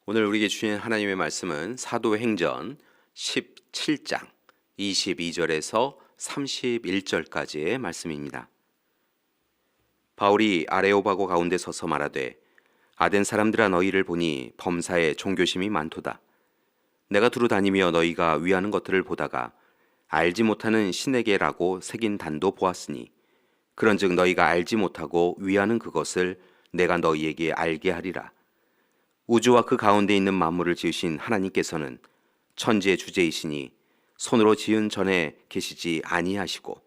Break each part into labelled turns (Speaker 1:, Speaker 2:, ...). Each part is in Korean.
Speaker 1: 오늘 우리에게 주신 하나님의 말씀은 사도행전 17장 22절에서 31절까지의 말씀입니다. 바울이 아레오바고 가운데 서서 말하되 아덴 사람들아 너희를 보니 범사에 종교심이 많도다. 내가 두루 다니며 너희가 위하는 것들을 보다가 알지 못하는 신에게라고 새긴 단도 보았으니 그런즉 너희가 알지 못하고 위하는 그것을 내가 너희에게 알게 하리라. 우주와 그 가운데 있는 만물을 지으신 하나님께서는 천지의 주제이시니 손으로 지은 전에 계시지 아니하시고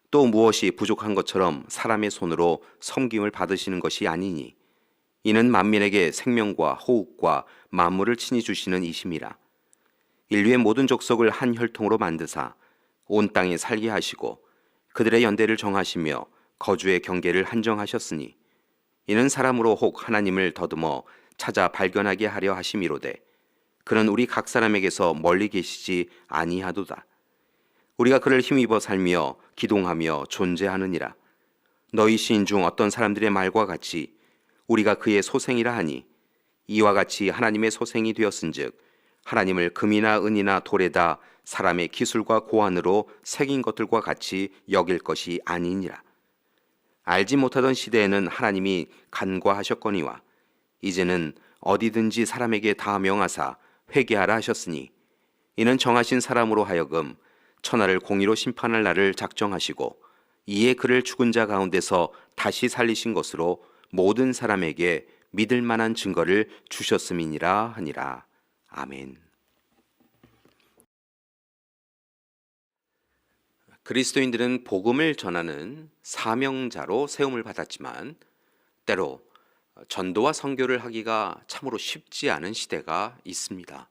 Speaker 1: 또 무엇이 부족한 것처럼 사람의 손으로 섬김을 받으시는 것이 아니니 이는 만민에게 생명과 호흡과 만물을 친히 주시는 이심이라. 인류의 모든 족속을 한 혈통으로 만드사 온 땅에 살게 하시고 그들의 연대를 정하시며 거주의 경계를 한정하셨으니 이는 사람으로 혹 하나님을 더듬어 찾아 발견하게 하려 하심이로되 그는 우리 각 사람에게서 멀리 계시지 아니하도다. 우리가 그를 힘입어 살며 기동하며 존재하느니라. 너희 시인 중 어떤 사람들의 말과 같이 우리가 그의 소생이라 하니 이와 같이 하나님의 소생이 되었은즉 하나님을 금이나 은이나 돌에다 사람의 기술과 고안으로 새긴 것들과 같이 여길 것이 아니니라. 알지 못하던 시대에는 하나님이 간과하셨거니와 이제는 어디든지 사람에게 다 명하사 회개하라 하셨으니 이는 정하신 사람으로 하여금 천하를 공의로 심판할 날을 작정하시고 이에 그를 죽은 자 가운데서 다시 살리신 것으로 모든 사람에게 믿을 만한 증거를 주셨음이니라 하니라. 아멘. 그리스도인들은 복음을 전하는 사명자로 세움을 받았지만 때로 전도와 선교를 하기가 참으로 쉽지 않은 시대가 있습니다.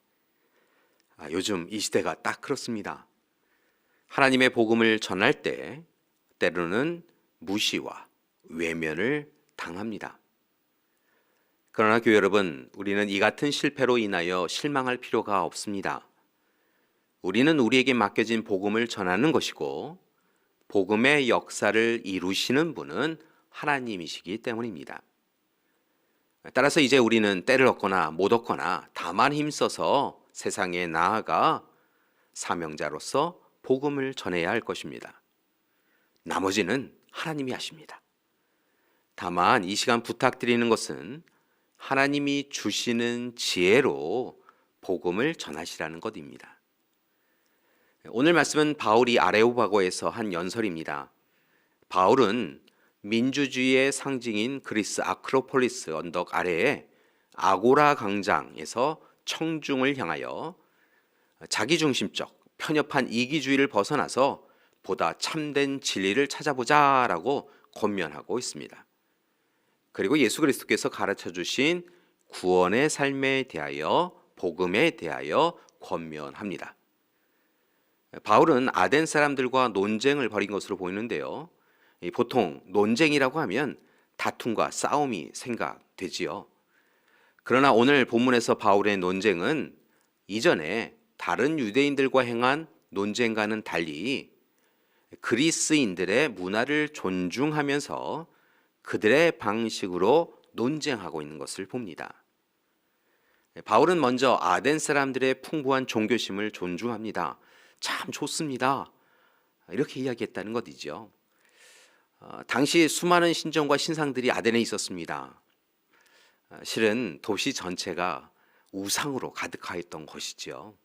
Speaker 1: 요즘 이 시대가 딱 그렇습니다. 하나님의 복음을 전할 때 때로는 무시와 외면을 당합니다. 그러나 교회 여러분, 우리는 이 같은 실패로 인하여 실망할 필요가 없습니다. 우리는 우리에게 맡겨진 복음을 전하는 것이고 복음의 역사를 이루시는 분은 하나님이시기 때문입니다. 따라서 이제 우리는 때를 얻거나 못 얻거나 다만 힘써서 세상에 나아가 사명자로서 복음을 전해야 할 것입니다. 나머지는 하나님이 하십니다. 다만 이 시간 부탁드리는 것은 하나님이 주시는 지혜로 복음을 전하시라는 것입니다. 오늘 말씀은 바울이 아레오바고에서 한 연설입니다. 바울은 민주주의의 상징인 그리스 아크로폴리스 언덕 아래에 아고라 광장에서 청중을 향하여 자기중심적 편협한 이기주의를 벗어나서 보다 참된 진리를 찾아보자라고 권면하고 있습니다. 그리고 예수 그리스도께서 가르쳐 주신 구원의 삶에 대하여 복음에 대하여 권면합니다. 바울은 아덴 사람들과 논쟁을 벌인 것으로 보이는데요. 보통 논쟁이라고 하면 다툼과 싸움이 생각되지요. 그러나 오늘 본문에서 바울의 논쟁은 이전에 다른 유대인들과 행한 논쟁과는 달리 그리스인들의 문화를 존중하면서 그들의 방식으로 논쟁하고 있는 것을 봅니다. 바울은 먼저 아덴 사람들의 풍부한 종교심을 존중합니다. 참 좋습니다. 이렇게 이야기했다는 것이죠. 당시 수많은 신전과 신상들이 아덴에 있었습니다. 실은 도시 전체가 우상으로 가득하였던 것이죠.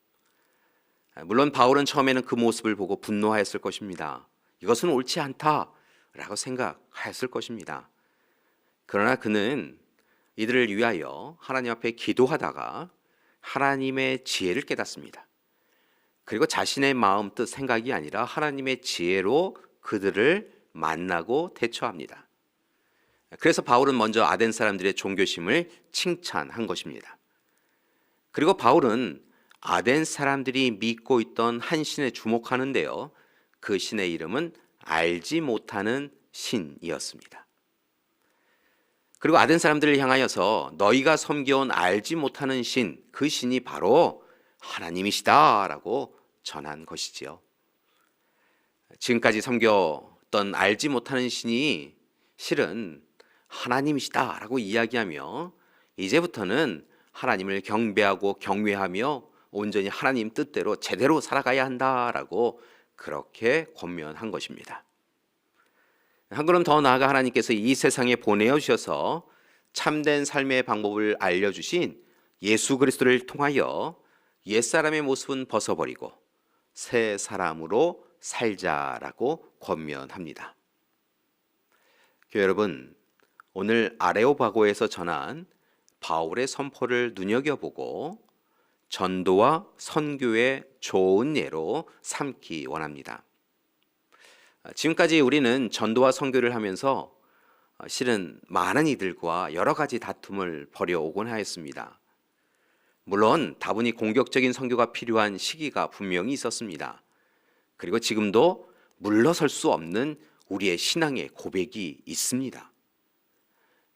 Speaker 1: 물론 바울은 처음에는 그 모습을 보고 분노하였을 것입니다. 이것은 옳지 않다라고 생각하였을 것입니다. 그러나 그는 이들을 위하여 하나님 앞에 기도하다가 하나님의 지혜를 깨닫습니다. 그리고 자신의 마음, 뜻, 생각이 아니라 하나님의 지혜로 그들을 만나고 대처합니다. 그래서 바울은 먼저 아덴 사람들의 종교심을 칭찬한 것입니다. 그리고 바울은 아덴 사람들이 믿고 있던 한 신에 주목하는데요. 그 신의 이름은 알지 못하는 신이었습니다. 그리고 아덴 사람들을 향하여서 너희가 섬겨온 알지 못하는 신, 그 신이 바로 하나님이시다라고 전한 것이지요. 지금까지 섬겼던 알지 못하는 신이 실은 하나님이시다라고 이야기하며 이제부터는 하나님을 경배하고 경외하며 온전히 하나님 뜻대로 제대로 살아가야 한다라고 그렇게 권면한 것입니다. 한 걸음 더 나아가 하나님께서 이 세상에 보내어 주셔서 참된 삶의 방법을 알려주신 예수 그리스도를 통하여 옛사람의 모습은 벗어버리고 새 사람으로 살자라고 권면합니다. 교회 여러분, 오늘 아레오바고에서 전한 바울의 선포를 눈여겨보고 전도와 선교의 좋은 예로 삼기 원합니다. 지금까지 우리는 전도와 선교를 하면서 실은 많은 이들과 여러 가지 다툼을 벌여오곤 하였습니다. 물론 다분히 공격적인 선교가 필요한 시기가 분명히 있었습니다. 그리고 지금도 물러설 수 없는 우리의 신앙의 고백이 있습니다.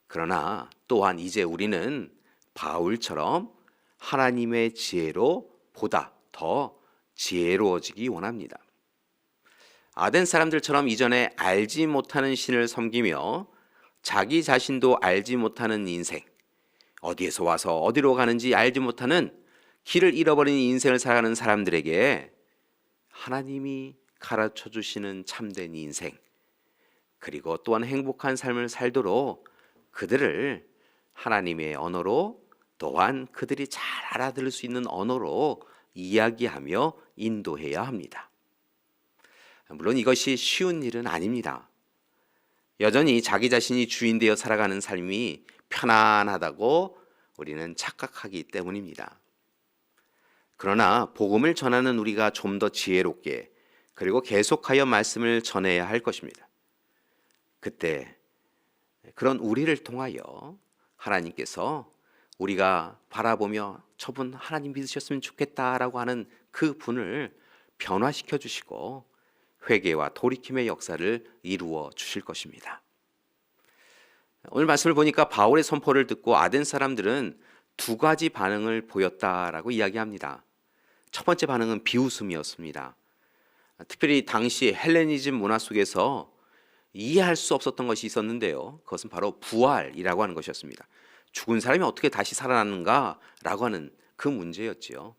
Speaker 1: 그러나 또한 이제 우리는 바울처럼 하나님의 지혜로 보다 더 지혜로워지기 원합니다. 아덴 사람들처럼 이전에 알지 못하는 신을 섬기며 자기 자신도 알지 못하는 인생, 어디에서 와서 어디로 가는지 알지 못하는 길을 잃어버린 인생을 살아가는 사람들에게 하나님이 가르쳐 주시는 참된 인생, 그리고 또한 행복한 삶을 살도록 그들을 하나님의 언어로, 또한 그들이 잘 알아들을 수 있는 언어로 이야기하며 인도해야 합니다. 물론 이것이 쉬운 일은 아닙니다. 여전히 자기 자신이 주인 되어 살아가는 삶이 편안하다고 우리는 착각하기 때문입니다. 그러나 복음을 전하는 우리가 좀 더 지혜롭게 그리고 계속하여 말씀을 전해야 할 것입니다. 그때 그런 우리를 통하여 하나님께서 우리가 바라보며 저분 하나님 믿으셨으면 좋겠다라고 하는 그 분을 변화시켜 주시고 회개와 돌이킴의 역사를 이루어 주실 것입니다. 오늘 말씀을 보니까 바울의 선포를 듣고 아덴 사람들은 두 가지 반응을 보였다라고 이야기합니다. 첫 번째 반응은 비웃음이었습니다. 특별히 당시 헬레니즘 문화 속에서 이해할 수 없었던 것이 있었는데요. 그것은 바로 부활이라고 하는 것이었습니다. 죽은 사람이 어떻게 다시 살아나는가라고 하는 그 문제였지요.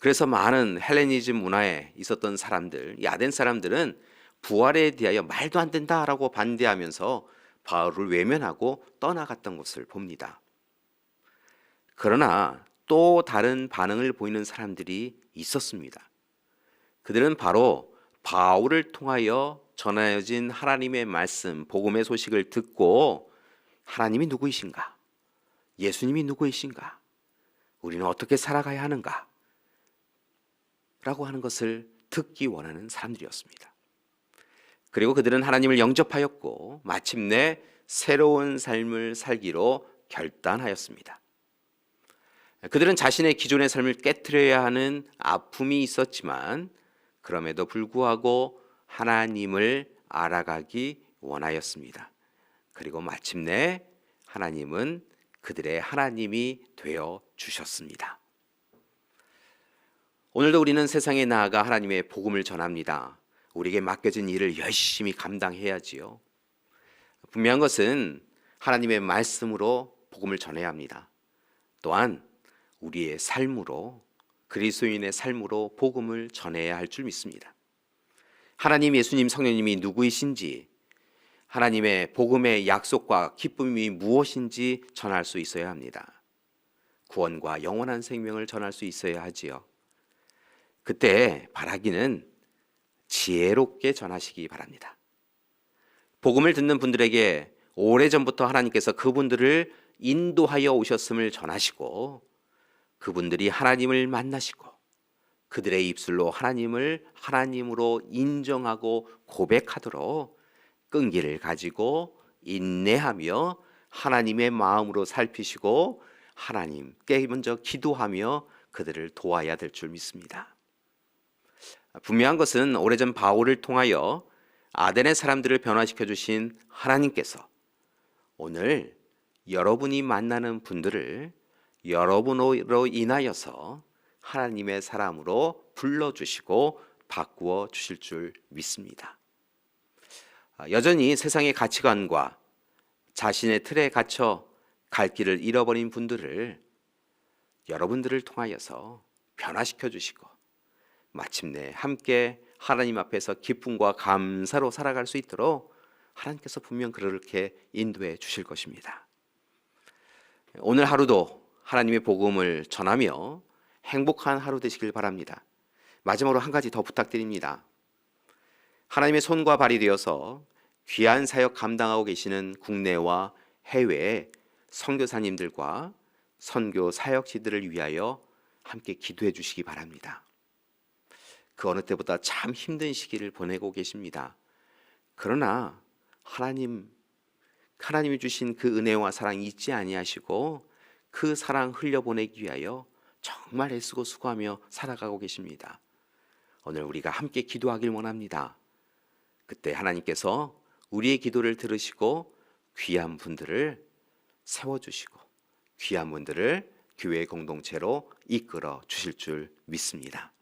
Speaker 1: 그래서 많은 헬레니즘 문화에 있었던 사람들, 이 아덴 사람들은 부활에 대하여 말도 안 된다라고 반대하면서 바울을 외면하고 떠나갔던 것을 봅니다. 그러나 또 다른 반응을 보이는 사람들이 있었습니다. 그들은 바로 바울을 통하여 전하여진 하나님의 말씀, 복음의 소식을 듣고 하나님이 누구이신가? 예수님이 누구이신가? 우리는 어떻게 살아가야 하는가? 라고 하는 것을 듣기 원하는 사람들이었습니다. 그리고 그들은 하나님을 영접하였고 마침내 새로운 삶을 살기로 결단하였습니다. 그들은 자신의 기존의 삶을 깨트려야 하는 아픔이 있었지만 그럼에도 불구하고 하나님을 알아가기 원하였습니다. 그리고 마침내 하나님은 그들의 하나님이 되어 주셨습니다. 오늘도 우리는 세상에 나아가 하나님의 복음을 전합니다. 우리에게 맡겨진 일을 열심히 감당해야지요. 분명한 것은 하나님의 말씀으로 복음을 전해야 합니다. 또한 우리의 삶으로, 그리스도인의 삶으로 복음을 전해야 할 줄 믿습니다. 하나님, 예수님, 성령님이 누구이신지, 하나님의 복음의 약속과 기쁨이 무엇인지 전할 수 있어야 합니다. 구원과 영원한 생명을 전할 수 있어야 하지요. 그때 바라기는 지혜롭게 전하시기 바랍니다. 복음을 듣는 분들에게 오래전부터 하나님께서 그분들을 인도하여 오셨음을 전하시고 그분들이 하나님을 만나시고 그들의 입술로 하나님을 하나님으로 인정하고 고백하도록 끈기를 가지고 인내하며 하나님의 마음으로 살피시고 하나님께 먼저 기도하며 그들을 도와야 될 줄 믿습니다. 분명한 것은 오래전 바울을 통하여 아덴의 사람들을 변화시켜 주신 하나님께서 오늘 여러분이 만나는 분들을 여러분으로 인하여서 하나님의 사람으로 불러주시고 바꾸어 주실 줄 믿습니다. 여전히 세상의 가치관과 자신의 틀에 갇혀 갈 길을 잃어버린 분들을 여러분들을 통하여서 변화시켜 주시고 마침내 함께 하나님 앞에서 기쁨과 감사로 살아갈 수 있도록 하나님께서 분명 그렇게 인도해 주실 것입니다. 오늘 하루도 하나님의 복음을 전하며 행복한 하루 되시길 바랍니다. 마지막으로 한 가지 더 부탁드립니다. 하나님의 손과 발이 되어서 귀한 사역 감당하고 계시는 국내와 해외의 선교사님들과 선교 사역지들을 위하여 함께 기도해 주시기 바랍니다. 그 어느 때보다 참 힘든 시기를 보내고 계십니다. 그러나 하나님이 주신 그 은혜와 사랑이 잊지 아니하시고 그 사랑 흘려보내기 위하여 정말 애쓰고 수고하며 살아가고 계십니다. 오늘 우리가 함께 기도하길 원합니다. 그때 하나님께서 우리의 기도를 들으시고 귀한 분들을 세워주시고 귀한 분들을 교회 공동체로 이끌어 주실 줄 믿습니다.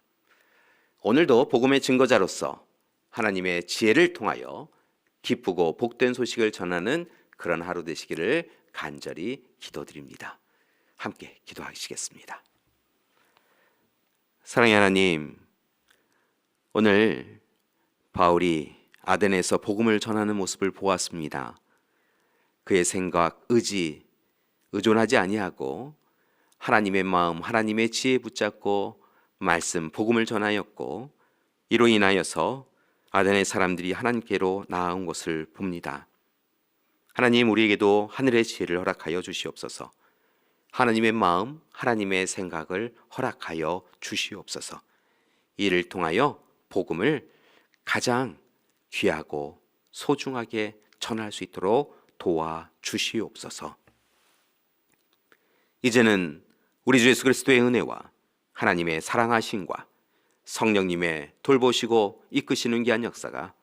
Speaker 1: 오늘도 복음의 증거자로서 하나님의 지혜를 통하여 기쁘고 복된 소식을 전하는 그런 하루 되시기를 간절히 기도드립니다. 함께 기도하시겠습니다. 사랑의 하나님, 오늘 바울이 아덴에서 복음을 전하는 모습을 보았습니다. 그의 생각, 의존하지 아니하고 하나님의 마음, 하나님의 지혜 붙잡고 말씀, 복음을 전하였고 이로 인하여서 아덴의 사람들이 하나님께로 나아온 것을 봅니다. 하나님, 우리에게도 하늘의 지혜를 허락하여 주시옵소서. 하나님의 마음, 하나님의 생각을 허락하여 주시옵소서. 이를 통하여 복음을 가장 귀하고 소중하게 전할 수 있도록 도와주시옵소서. 이제는 우리 주 예수 그리스도의 은혜와 하나님의 사랑하심과 성령님의 돌보시고 이끄시는 귀한 역사가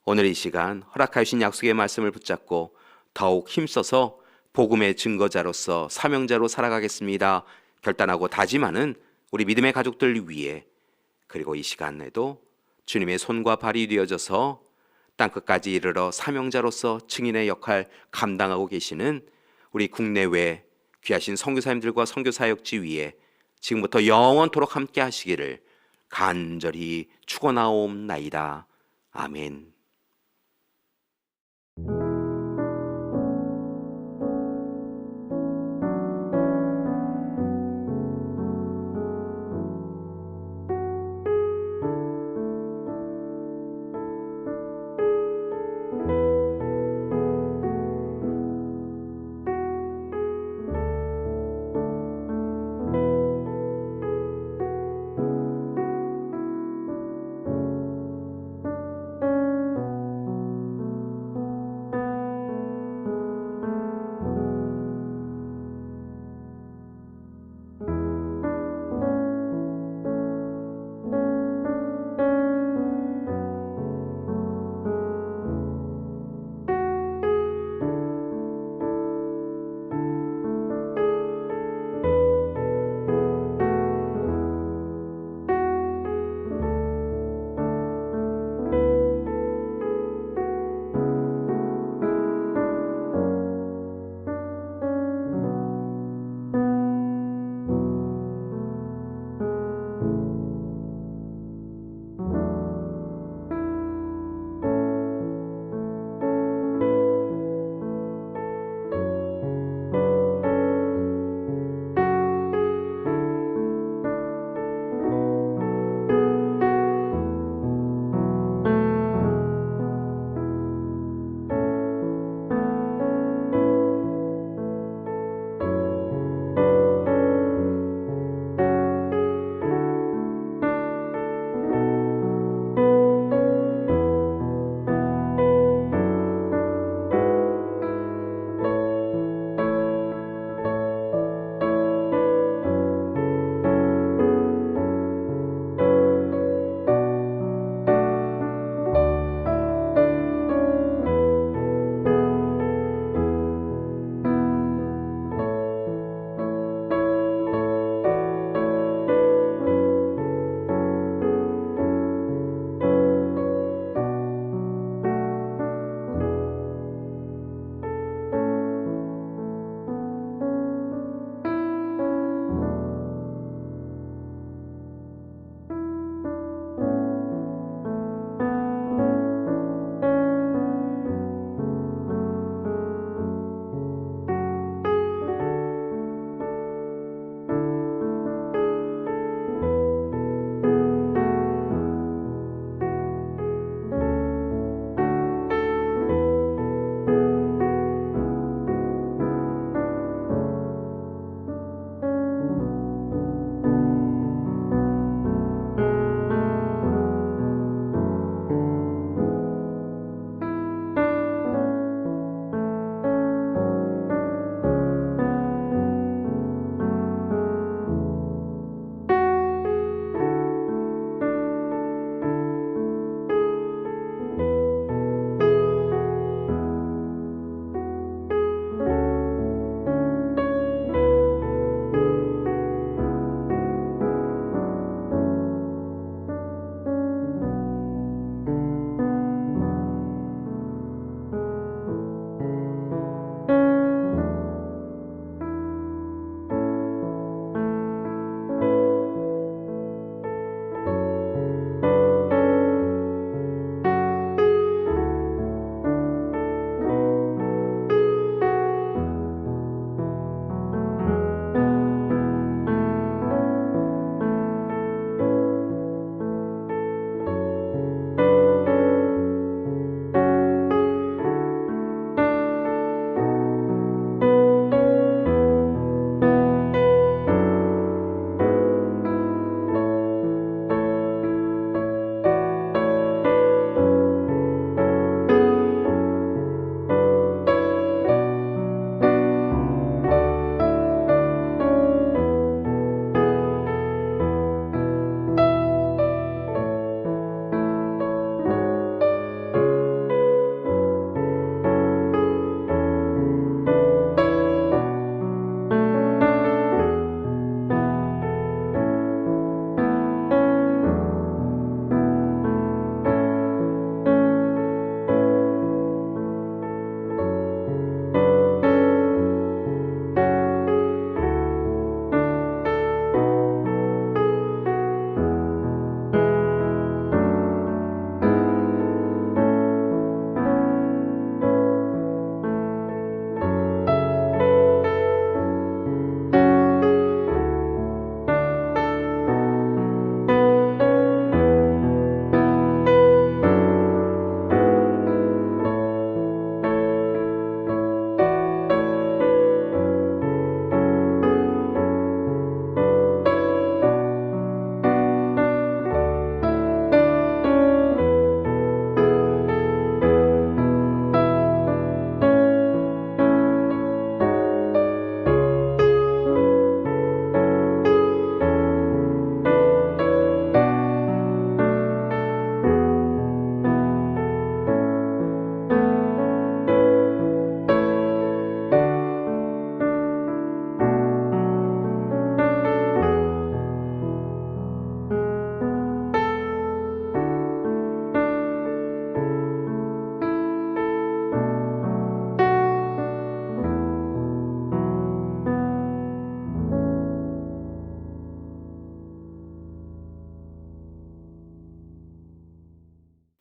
Speaker 1: 오늘 이 시간 허락하신 약속의 말씀을 붙잡고 더욱 힘써서 복음의 증거자로서 사명자로 살아가겠습니다 결단하고 다짐하는 우리 믿음의 가족들 위해, 그리고 이 시간에도 주님의 손과 발이 되어져서 땅끝까지 이르러 사명자로서 증인의 역할 감당하고 계시는 우리 국내외 귀하신 선교사님들과 선교사역지 위에 지금부터 영원토록 함께 하시기를 간절히 축원하옵나이다. 아멘.